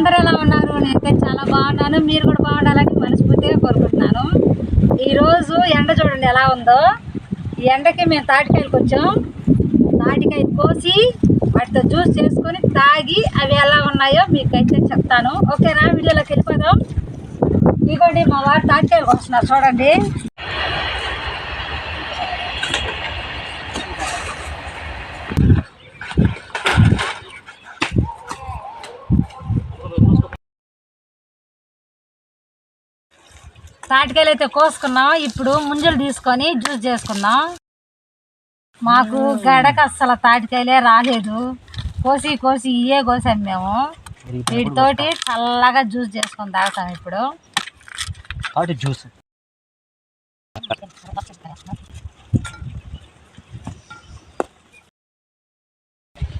అందరూ ఎలా ఉన్నారు? నేనైతే చాలా బాగున్నాను. మీరు కూడా బాగుండాలని మనస్ఫూర్తిగా కోరుకుంటున్నాను. ఈరోజు ఎండ చూడండి ఎలా ఉందో. ఈ ఎండకి మేము తాటికాయలు వచ్చాం. తాటికాయ కోసి వాటితో జ్యూస్ చేసుకొని తాగి అవి ఎలా ఉన్నాయో మీకైతే చెప్తాను. ఓకేనా? వీడియోలోకి వెళ్ళిపోదాం. ఇదిగోండి మా వారు తాటికాయలు వస్తున్నారు చూడండి. తాటికాయలు అయితే కోసుకున్నాం. ఇప్పుడు ముంజలు తీసుకొని జ్యూస్ చేసుకున్నాం. మాకు గడక అస్సలు తాటికాయలే రాలేదు. కోసి కోసి ఇవే కోసాం మేము. వీటితోటి చల్లగా జ్యూస్ చేసుకొని తాగుతాం. ఇప్పుడు జ్యూస్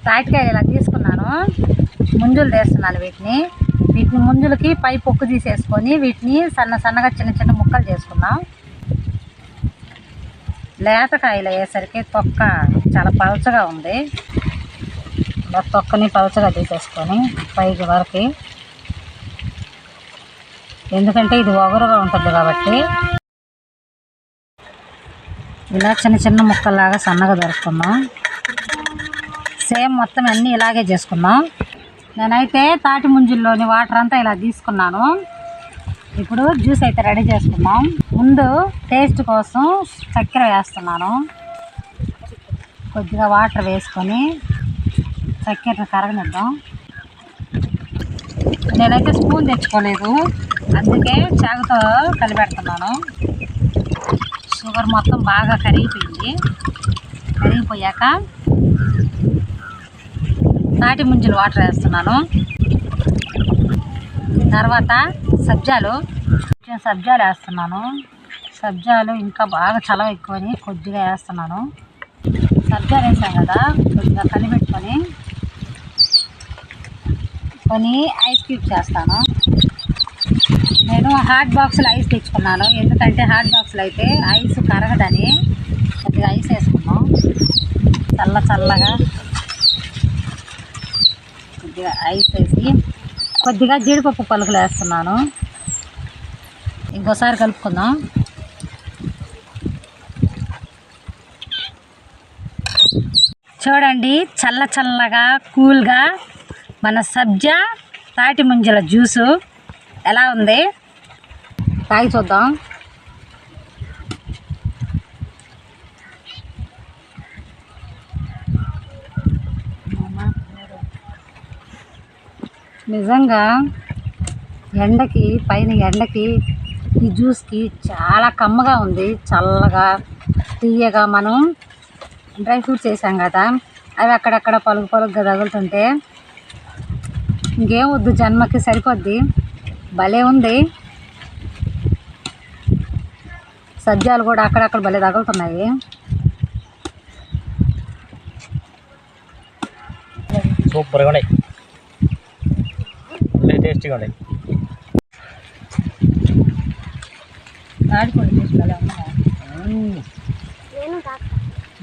తాటికాయలు ఇలా తీసుకున్నాను. ముంజులు తీస్తున్నాను. వీటిని ముంజులకి పై పొక్కు తీసేసుకొని వీటిని సన్నగా చిన్న చిన్న ముక్కలు చేసుకున్నాం. లేతకాయలు అయ్యేసరికి తొక్క చాలా పలచగా ఉంది. తొక్కని పలచగా తీసేసుకొని పైకి వరకు, ఎందుకంటే ఇది ఒగరుగా ఉంటుంది కాబట్టి ఇలా చిన్న చిన్న ముక్కల్లాగా సన్నగా దొరుకుతున్నాం. సేమ్ మొత్తం అన్నీ ఇలాగే చేసుకున్నాం. నేనైతే తాటి ముంజుల్లోని వాటర్ అంతా ఇలా తీసుకున్నాను. ఇప్పుడు జ్యూస్ అయితే రెడీ చేసుకున్నాం. ముందు టేస్ట్ కోసం చక్కెర వేస్తున్నాను. కొద్దిగా వాటర్ వేసుకొని చక్కెరను కరగనిద్దాం. నేనైతే స్పూన్ తెచ్చుకోలేదు, అందుకే చాకుతో కలిపెడుతున్నాను. షుగర్ మొత్తం బాగా కరిగిపోయింది. కరిగిపోయాక తాటి ముంజలు వాటర్ వేస్తున్నాను. తర్వాత సబ్జాలు వేస్తున్నాను. సబ్జాలు ఇంకా బాగా చలవ ఎక్కువని కొద్దిగా వేస్తున్నాను. సబ్జాలు వేసాం కదా, కొద్దిగా కలిపెట్టుకొని కొన్ని ఐస్ క్యూబ్స్ వేస్తాను. నేను హాట్ బాక్స్లో ఐస్ తెచ్చుకున్నాను, ఎందుకంటే హాట్ బాక్స్లో అయితే ఐస్ కరగదని కొద్దిగా ఐస్ వేసుకున్నాం. చల్లగా కొద్దిగా ఐస్ వేసి కొద్దిగా జీడిపప్పు పలుకులు వేస్తున్నాను. ఇంకోసారి కలుపుకుందాం. చూడండి చల్లగా కూల్గా మన సబ్జా తాటి ముంజల జ్యూసు ఎలా ఉంది, తాగి చూద్దాం. నిజంగా ఎండకి ఈ జ్యూస్కి చాలా కమ్మగా ఉంది. చల్లగా తీయగా మనం డ్రై ఫ్రూట్స్ వేసాం కదా, అవి అక్కడక్కడ పలుకుగా తగులుతుంటే ఇంకేం వద్దు, జన్మకి సరిపోద్ది. భలే ఉంది. సజ్జాలు కూడా అక్కడక్కడ భలే తగులుతున్నాయి. సూపర్గా ఉన్నాయి, టేస్టీగా ఉన్నాయి.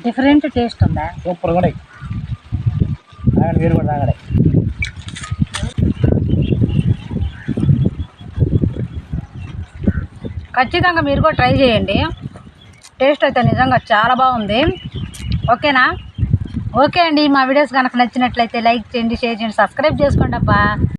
డిఫరెంట్ టేస్ట్ ఉందా? సూపర్గా ఉన్నాయి. మీరు కూడా తాగండి. ఖచ్చితంగా మీరు కూడా ట్రై చేయండి. టేస్ట్ అయితే నిజంగా చాలా బాగుంది. ఓకేనా? ఓకే అండి. మా వీడియోస్ కనుక నచ్చినట్లయితే లైక్ చేయండి, షేర్ చేయండి, సబ్స్క్రైబ్ చేసుకోండి అబ్బా.